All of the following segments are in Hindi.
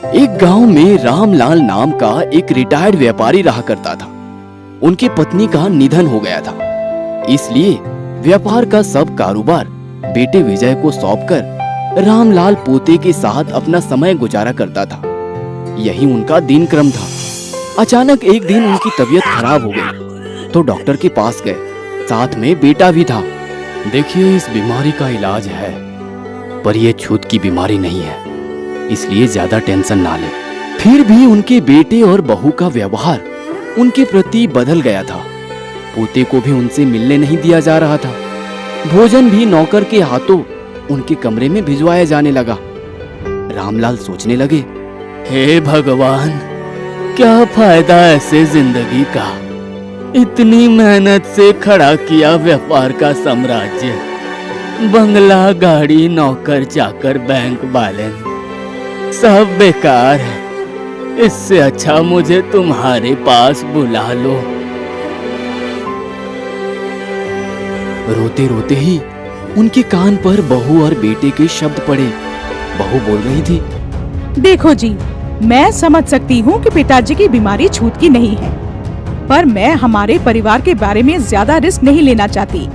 एक गांव में रामलाल नाम का एक रिटायर्ड व्यापारी रहा करता था। उनकी पत्नी का निधन हो गया था, इसलिए व्यापार का सब कारोबार बेटे विजय को सौंपकर रामलाल पोते के साथ अपना समय गुजारा करता था। यही उनका दिन क्रम था। अचानक एक दिन उनकी तबीयत खराब हो गई तो डॉक्टर के पास गए, साथ में बेटा भी था। देखिए, इस बीमारी का इलाज है, पर यह छूत की बीमारी नहीं है, इसलिए ज्यादा टेंशन ना ले। फिर भी उनके बेटे और बहू का व्यवहार उनके प्रति बदल गया था। पोते को भी उनसे मिलने नहीं दिया जा रहा था। भोजन भी नौकर के हाथों उनके कमरे में भिजवाया जाने लगा। रामलाल सोचने लगे, हे भगवान, क्या फायदा ऐसे जिंदगी का। इतनी मेहनत से खड़ा किया व्यापार का साम्राज्य, बंगला, गाड़ी, नौकर चाकर, बैंक बैलेंस सब बेकार है। इससे अच्छा मुझे तुम्हारे पास बुला लो। रोते रोते ही उनके कान पर बहू और बेटे के शब्द पड़े। बहू बोल रही थी, देखो जी, मैं समझ सकती हूँ कि पिताजी की बीमारी छूत की नहीं है, पर मैं हमारे परिवार के बारे में ज्यादा रिस्क नहीं लेना चाहती,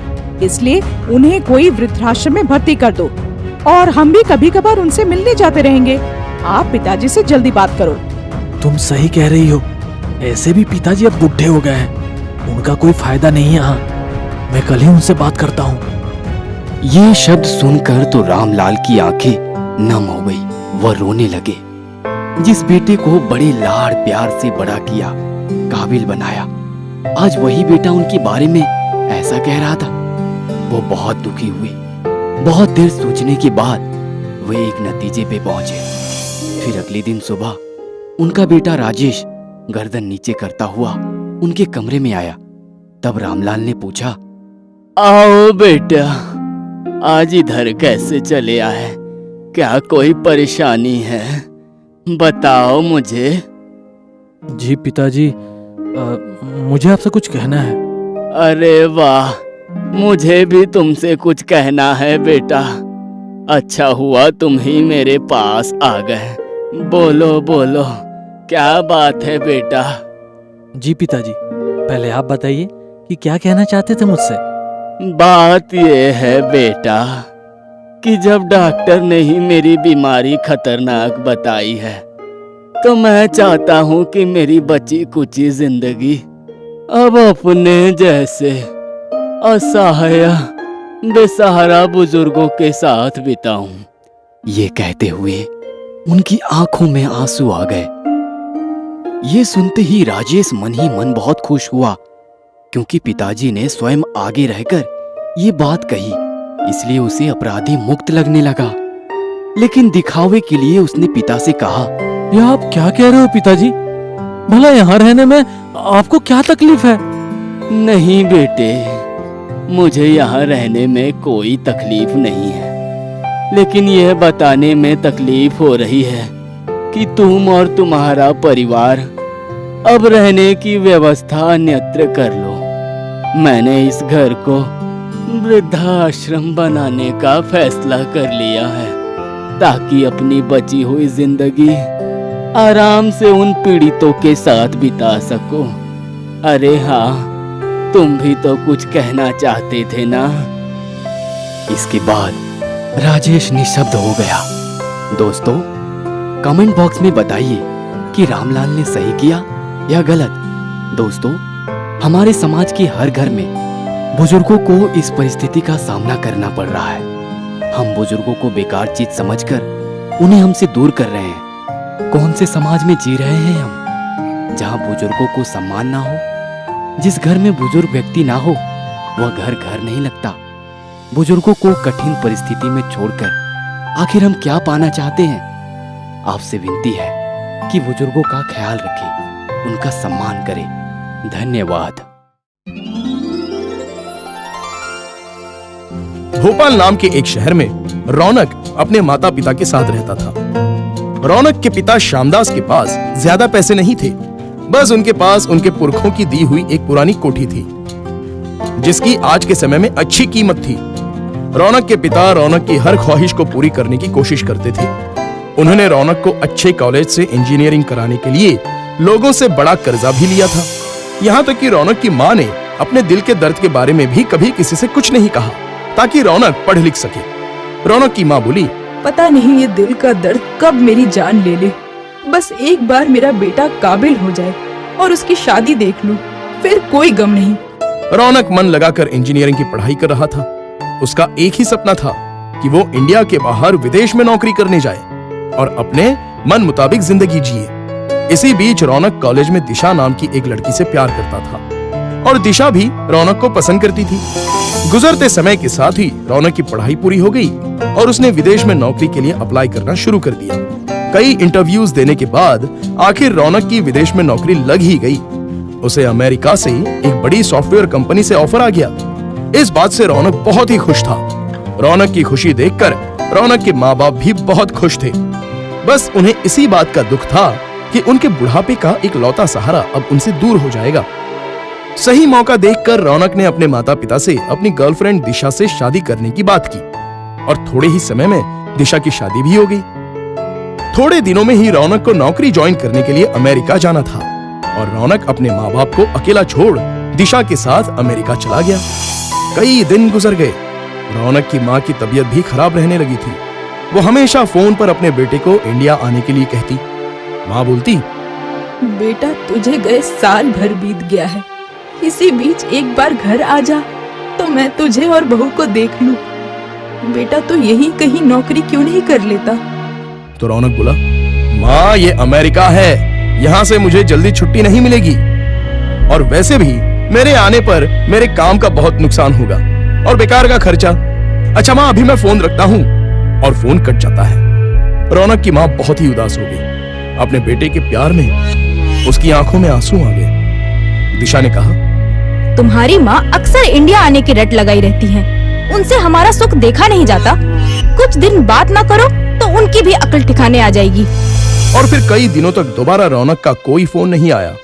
इसलिए उन्हें कोई वृद्धाश्रम में भर्ती कर दो और हम भी कभी कभार उनसे मिलने जाते रहेंगे। आप पिताजी से जल्दी बात करो। तुम सही कह रही हो, ऐसे भी पिताजी अब बुढ़े हो गए हैं, उनका कोई फायदा नहीं है। यहाँ मैं कल ही उनसे बात करता हूँ। ये शब्द सुनकर तो रामलाल की आंखें नम हो गई। वह रोने लगे। जिस बेटे को बड़े लाड़ प्यार से बड़ा किया, काबिल बनाया, आज वही बेटा उनके बारे में ऐसा कह रहा था। वो बहुत दुखी हुए। बहुत देर सोचने के बाद वे एक नतीजे पे पहुंचे। फिर अगले दिन सुबह उनका बेटा राजेश गर्दन नीचे करता हुआ उनके कमरे में आया। तब रामलाल ने पूछा, आओ बेटा, आज इधर कैसे चले आए? क्या कोई परेशानी है? बताओ मुझे। जी पिताजी, मुझे आपसे कुछ कहना है। अरे वाह, मुझे भी तुमसे कुछ कहना है बेटा। अच्छा हुआ तुम ही मेरे पास आ गए। बोलो बोलो, क्या बात है बेटा? जी पिताजी, पहले आप बताइए कि क्या कहना चाहते थे मुझसे। बात ये है बेटा कि जब डॉक्टर ने ही मेरी बीमारी खतरनाक बताई है, तो मैं चाहता हूँ कि मेरी बची कुची जिंदगी अब अपने जैसे असहाय बेसहारा बुजुर्गों के साथ बिताऊं। ये कहते हुए उनकी आंखों में आंसू आ गए। ये सुनते ही राजेश मन ही मन बहुत खुश हुआ, क्योंकि पिताजी ने स्वयं आगे रहकर ये बात कही, इसलिए उसे अपराधी मुक्त लगने लगा। लेकिन दिखावे के लिए उसने पिता से कहा, ये आप क्या कह रहे हो पिताजी? भला यहाँ रहने में आपको क्या तकलीफ है? नहीं बेटे, मुझे यहाँ रहने में कोई तकलीफ नहीं है, लेकिन यह बताने में तकलीफ हो रही है कि तुम और तुम्हारा परिवार अब रहने की व्यवस्था अन्यत्र कर लो। मैंने इस घर को वृद्धाश्रम बनाने का फैसला कर लिया है, ताकि अपनी बची हुई जिंदगी आराम से उन पीड़ितों के साथ बिता सको। अरे हाँ, तुम भी तो कुछ कहना चाहते थे ना? इसके बाद राजेश निशब्द हो गया। दोस्तों, कमेंट बॉक्स में बताइए कि रामलाल ने सही किया या गलत। दोस्तों, हमारे समाज के हर घर में बुजुर्गों को इस परिस्थिति का सामना करना पड़ रहा है। हम बुजुर्गों को बेकार चीज समझकर उन्हें हमसे दूर कर रहे हैं। कौन से समाज में जी रहे हैं हम, जहां बुजुर्गों को सम्मान ना हो? जिस घर में बुजुर्ग व्यक्ति ना हो, वह घर घर नहीं लगता। बुजुर्गों को कठिन परिस्थिति में छोड़कर आखिर हम क्या पाना चाहते हैं? आपसे विनती है कि बुजुर्गों का ख्याल रखें, उनका सम्मान करें। धन्यवाद। भोपाल नाम के एक शहर में रौनक अपने माता पिता के साथ रहता था। रौनक के पिता श्यामदास के पास ज्यादा पैसे नहीं थे, बस उनके पास उनके पुरखों की दी हुई एक पुरानी कोठी थी, जिसकी आज के समय में अच्छी कीमत थी। रौनक के पिता रौनक की हर ख्वाहिश को पूरी करने की कोशिश करते थे। उन्होंने रौनक को अच्छे कॉलेज से इंजीनियरिंग कराने के लिए लोगों से बड़ा कर्जा भी लिया था। यहाँ तक कि रौनक की माँ ने अपने दिल के दर्द के बारे में भी कभी किसी से कुछ नहीं कहा, ताकि रौनक पढ़ लिख सके। रौनक की माँ बोली, पता नहीं ये दिल का दर्द कब मेरी जान ले ले। बस एक बार मेरा बेटा काबिल हो जाए और उसकी शादी देख लूं, फिर कोई गम नहीं। रौनक मन लगाकर इंजीनियरिंग की पढ़ाई कर रहा था। उसका एक ही सपना था कि वो इंडिया के बाहर विदेश में नौकरी करने जाए और अपने मन मुताबिक जिंदगी जिए। इसी बीच रौनक कॉलेज में दिशा नाम की एक लड़की से प्यार करता था और दिशा भी रौनक को पसंद करती थी। गुजरते समय के साथ ही रौनक की पढ़ाई पूरी हो गई और उसने विदेश में नौकरी के लिए अप्लाई करना शुरू कर दिया। कई इंटरव्यूज देने के बाद आखिर रौनक की विदेश में नौकरी लग ही गई। उसे अमेरिका से एक बड़ी सॉफ्टवेयर कंपनी से ऑफर आ गया। इस बात से रौनक बहुत ही खुश था। रौनक की खुशी देखकर रौनक के माँ बाप भी बहुत खुश थे। बस उन्हें इसी बात का दुख था कि उनके बुढ़ापे का एक लौता सहारा अब उनसे दूर हो जाएगा। सही मौका देखकर रौनक ने अपने माता पिता से अपनी गर्लफ्रेंड दिशा से शादी करने की बात की और थोड़े ही समय में दिशा की शादी भी हो गई। थोड़े दिनों में ही रौनक को नौकरी ज्वाइन करने के लिए अमेरिका जाना था और रौनक अपने माँ बाप को अकेला छोड़ दिशा के साथ अमेरिका चला गया। कई दिन गुजर गए। रौनक की माँ की तबीयत भी खराब रहने लगी थी। वो हमेशा फोन पर अपने बेटे को इंडिया आने के लिए कहती। माँ बोलती, बेटा तुझे गए साल भर बीत गया है, इसी बीच एक बार घर आ जा तो मैं तुझे और बहू को देख लूं। बेटा तो यहीं कहीं नौकरी क्यों नहीं कर लेता? तो रौनक बोला, माँ ये अमेरिका है, यहाँ से मुझे जल्दी छुट्टी नहीं मिलेगी और वैसे भी मेरे आने पर मेरे काम का बहुत नुकसान होगा और बेकार का खर्चा। अच्छा माँ अभी मैं फोन रखता हूँ। और फोन कट जाता है। रौनक की माँ बहुत ही उदास हो गई। अपने बेटे के प्यार में उसकी आंखों में आंसू आ गए। दिशा ने कहा, तुम्हारी माँ अक्सर इंडिया आने की रट लगाई रहती हैं। उनसे हमारा सुख देखा नहीं जाता। कुछ दिन बात ना करो तो उनकी भी अकल ठिकाने आ जाएगी। और फिर कई दिनों तक दोबारा रौनक का कोई फोन नहीं आया।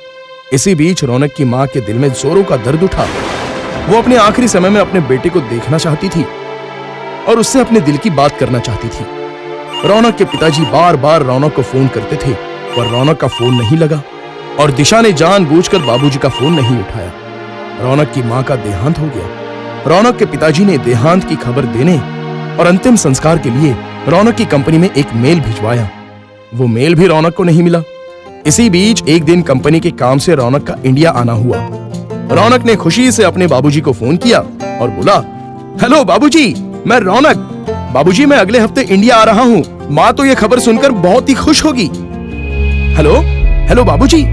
इसी बीच रौनक की माँ के दिल में जोरों का दर्द उठा। वो अपने आखिरी समय में अपने बेटे को देखना चाहती थी और उससे अपने दिल की बात करना चाहती थी। रौनक के पिताजी बार बार रौनक को फोन करते थे पर रौनक का फोन नहीं लगा और दिशा ने जानबूझकर बाबूजी का फोन नहीं उठाया। रौनक की माँ का देहांत हो गया। रौनक के पिताजी ने देहांत की खबर देने और अंतिम संस्कार के लिए रौनक की कंपनी में एक मेल भिजवाया। वो मेल भी रौनक को नहीं मिला। इसी बीच एक दिन कंपनी के काम से रौनक का इंडिया आना हुआ। रौनक ने खुशी से अपने बाबूजी को फोन किया और बोला, हेलो बाबूजी, मैं रौनक। बाबूजी मैं अगले हफ्ते इंडिया आ रहा हूँ। माँ तो ये खबर सुनकर बहुत ही खुश होगी। हेलो हेलो बाबूजी,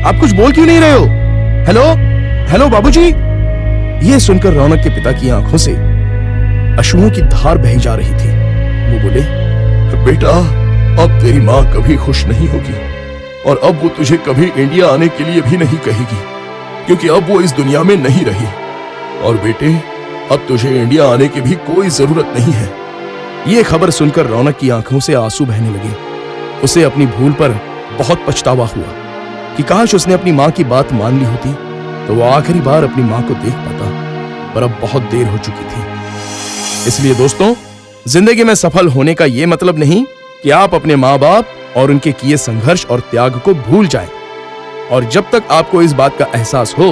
आप कुछ बोल क्यों नहीं रहे हो? हेलो हेलो बाबूजी। ये सुनकर रौनक के पिता की आंखों से अश्रुओं की धार बही जा रही थी। वो बोले, बेटा अब तेरी माँ कभी खुश नहीं होगी और अब वो तुझे कभी इंडिया आने के लिए भी नहीं कहेगी, क्योंकि अब वो इस दुनिया में नहीं रही। और बेटे अब तुझे इंडिया आने की भी कोई जरूरत नहीं है। ये खबर सुनकर रौनक की आंखों से आंसू बहने लगे। उसे अपनी भूल पर बहुत पछतावा हुआ कि काश उसने अपनी माँ की बात मान ली होती तो वो आखिरी बार अपनी माँ को देख पाता, पर अब बहुत देर हो चुकी थी। इसलिए दोस्तों, जिंदगी में सफल होने का ये मतलब नहीं कि आप अपने माँ बाप और उनके किए संघर्ष और त्याग को भूल जाएं, और जब तक आपको इस बात का एहसास हो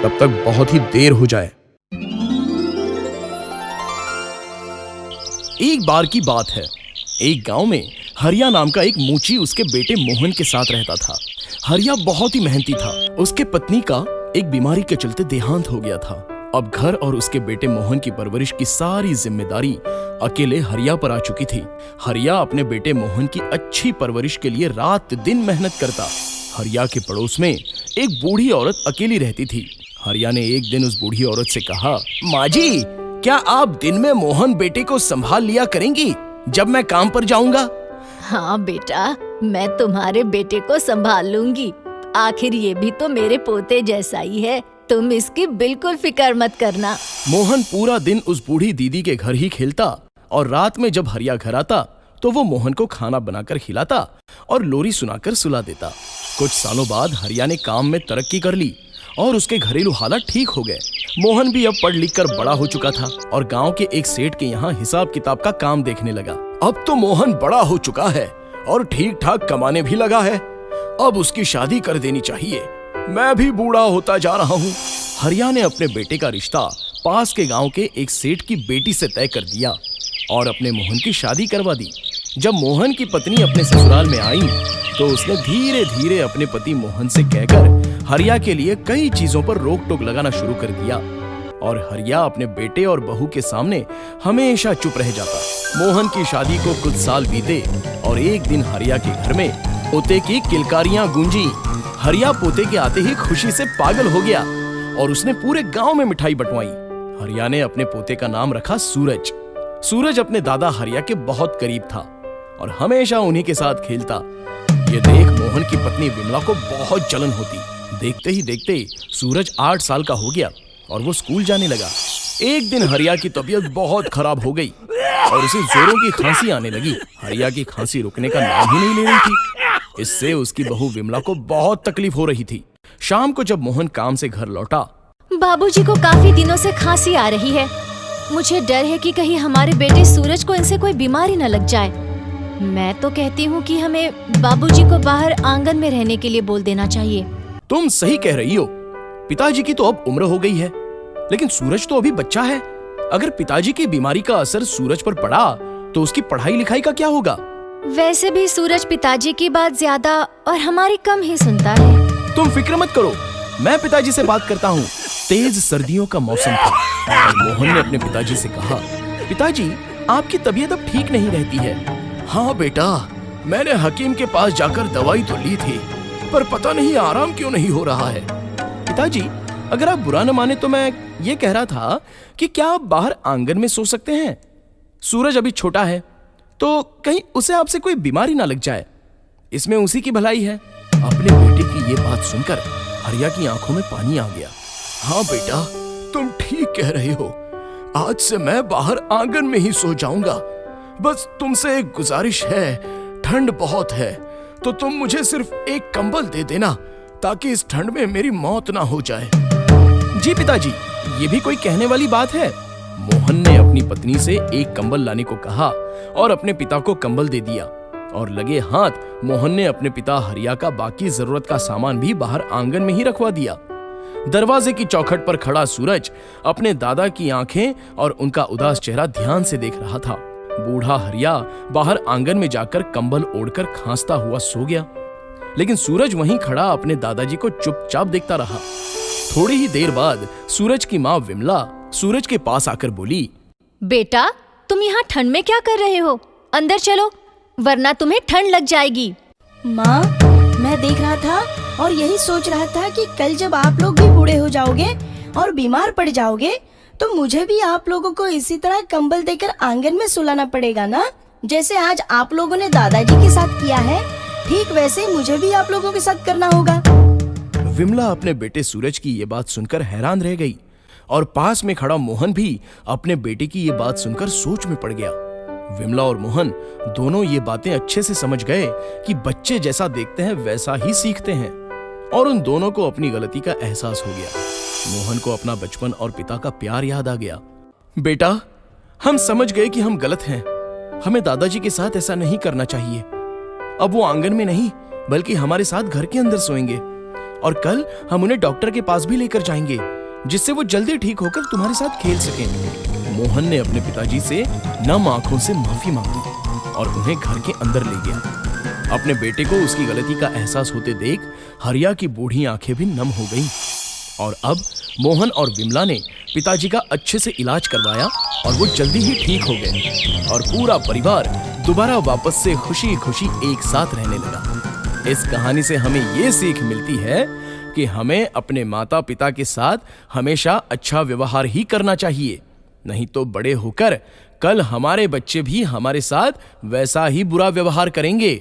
तब तक बहुत ही देर हो जाए। एक बार की बात है, एक गांव में हरिया नाम का एक मूची उसके बेटे मोहन के साथ रहता था। हरिया बहुत ही मेहनती था। उसके पत्नी का एक बीमारी के चलते देहांत हो गया था। अब घर और उसके बेटे मोहन की परवरिश की सारी जिम्मेदारी अकेले हरिया पर आ चुकी थी। हरिया अपने बेटे मोहन की अच्छी परवरिश के लिए रात दिन मेहनत करता। हरिया के पड़ोस में एक बूढ़ी औरत अकेली रहती थी। हरिया ने एक दिन उस बूढ़ी औरत से कहा, माँ जी, क्या आप दिन में मोहन बेटे को संभाल लिया करेंगी जब मैं काम पर जाऊंगा? हाँ बेटा, मैं तुम्हारे बेटे को संभाल लूंगी। आखिर ये भी तो मेरे पोते जैसा ही है। तुम इसकी बिल्कुल फिक्र मत करना। मोहन पूरा दिन उस बूढ़ी दीदी के घर ही खेलता और रात में जब हरिया घर आता तो वो मोहन को खाना बनाकर खिलाता और लोरी सुनाकर सुला देता। कुछ सालों बाद हरिया ने काम में तरक्की कर ली और उसके घरेलू हालात ठीक हो गए। मोहन भी अब पढ़ लिख कर बड़ा हो चुका था और गांव के एक सेठ के यहाँ हिसाब किताब का काम देखने लगा। अब तो मोहन बड़ा हो चुका है और ठीक ठाक कमाने भी लगा है। अब उसकी शादी कर देनी चाहिए। मैं भी बूढ़ा होता जा रहा हूँ। हरिया ने अपने बेटे का रिश्ता पास के गांव के एक सेठ की बेटी से तय कर दिया और अपने मोहन की शादी करवा दी। जब मोहन की पत्नी अपने ससुराल में आई तो उसने धीरे धीरे अपने पति मोहन से कहकर हरिया के लिए कई चीजों पर रोक टोक लगाना शुरू कर दिया और हरिया अपने बेटे और बहू के सामने हमेशा चुप रह जाता। मोहन की शादी को कुछ साल बीते और एक दिन हरिया के घर में पोते की किलकारियां गूंजी। हरिया पोते के आते ही खुशी से पागल हो गया और उसने पूरे गांव में मिठाई बंटवाई। हरिया ने अपने पोते का नाम रखा सूरज। सूरज अपने दादा हरिया के बहुत करीब था और हमेशा उन्हीं के साथ खेलता। ये देख मोहन की पत्नी विमला को बहुत जलन होती। देखते ही देखते सूरज 8 साल का हो गया और वो स्कूल जाने लगा। एक दिन हरिया की तबीयत बहुत खराब हो गई और उसे जोरों की खांसी आने लगी। हरिया की खांसी रुकने का नाम ही नहीं ले रही थी। इससे उसकी बहू विमला को बहुत तकलीफ हो रही थी। शाम को जब मोहन काम से घर लौटा, बाबूजी को काफी दिनों से खांसी आ रही है। मुझे डर है कि कहीं हमारे बेटे सूरज को इनसे कोई बीमारी न लग जाए। मैं तो कहती हूँ कि हमें बाबूजी को बाहर आंगन में रहने के लिए बोल देना चाहिए। तुम सही कह रही हो। पिताजी की तो अब उम्र हो गई है, लेकिन सूरज तो अभी बच्चा है। अगर पिताजी की बीमारी का असर सूरज पर पड़ा तो उसकी पढ़ाई लिखाई का क्या होगा? वैसे भी सूरज पिताजी की बात ज्यादा और हमारी कम ही सुनता है। तुम फिक्र मत करो, मैं पिताजी से बात करता हूँ। तेज सर्दियों का मौसम था और मोहन ने अपने पिताजी से कहा, पिताजी आपकी तबीयत अब ठीक नहीं रहती है। हाँ बेटा, मैंने हकीम के पास जाकर दवाई तो ली थी, पर पता नहीं आराम क्यों नहीं हो रहा है। पिताजी अगर आप बुरा न माने तो मैं ये कह रहा था कि क्या आप बाहर आंगन में सो सकते हैं? सूरज अभी छोटा है तो कहीं उसे आपसे कोई बीमारी ना लग जाए, इसमें उसी की भलाई है। अपने बेटे की ये बात सुनकर हरिया की आंखों में पानी आ गया। हाँ बेटा, तुम ठीक कह रहे हो। आज से मैं बाहर आंगन में ही सो जाऊंगा। बस तुमसे एक गुजारिश है, ठंड बहुत है तो तुम मुझे सिर्फ एक कंबल दे देना ताकि इस ठंड में मेरी मौत ना हो जाए। जी पिताजी, ये भी कोई कहने वाली बात है। मोहन ने अपनी पत्नी से एक कंबल लाने को कहा और अपने पिता को कंबल दे दिया और लगे हाथ मोहन ने अपने पिता हरिया का बाकी जरूरत का सामान भी बाहर आंगन में ही रखवा दिया। दरवाजे की चौखट पर खड़ा सूरज अपने दादा की आंखें और उनका उदास चेहरा ध्यान से देख रहा था। बूढ़ा हरिया बाहर आंगन में जाकर कंबल ओढ़कर खांसता हुआ सो गया, लेकिन सूरज वहीं खड़ा अपने दादाजी को चुपचाप देखता रहा। थोड़ी ही देर बाद सूरज की माँ विमला सूरज के पास आकर बोली, बेटा तुम यहाँ ठंड में क्या कर रहे हो? अंदर चलो वरना तुम्हें ठंड लग जाएगी। माँ, मैं देख रहा था और यही सोच रहा था कि कल जब आप लोग भी बूढ़े हो जाओगे और बीमार पड़ जाओगे तो मुझे भी आप लोगों को इसी तरह कंबल देकर आंगन में सुलाना पड़ेगा ना। जैसे आज आप लोगों ने दादाजी के साथ किया है, ठीक वैसे मुझे भी आप लोगों के साथ करना होगा। विमला अपने बेटे सूरज की ये बात सुनकर हैरान रह गई और पास में खड़ा मोहन भी अपने बेटे की ये बात सुनकर सोच में पड़ गया। विमला और मोहन दोनों ये बातें अच्छे से समझ गए कि बच्चे जैसा देखते हैं वैसा ही सीखते हैं और उन दोनों को अपनी गलती का एहसास हो गया। मोहन को अपना बचपन और पिता का प्यार याद आ गया। बेटा, हम समझ गए कि हम गलत हैं। हमें दादाजी के साथ ऐसा नहीं करना चाहिए। अब वो आंगन में नहीं बल्कि हमारे साथ घर के अंदर सोएंगे और कल हम उन्हें डॉक्टर के पास भी लेकर जाएंगे जिससे वो जल्दी ठीक होकर तुम्हारे साथ खेल सकें। मोहन ने अपने पिताजी से नम आंखों से माफी मांगी और उन्हें घर के अंदर ले गया। अपने बेटे को उसकी गलती का एहसास होते देख हरिया की बूढ़ी आंखें भी नम हो गईं और अब मोहन और विमला ने पिताजी का अच्छे से इलाज करवाया और वो जल्दी ही ठीक हो गए और पूरा परिवार दोबारा वापस से खुशी खुशी एक साथ रहने लगा। इस कहानी से हमें ये सीख मिलती है कि हमें अपने माता पिता के साथ हमेशा अच्छा व्यवहार ही करना चाहिए, नहीं तो बड़े होकर कल हमारे बच्चे भी हमारे साथ वैसा ही बुरा व्यवहार करेंगे।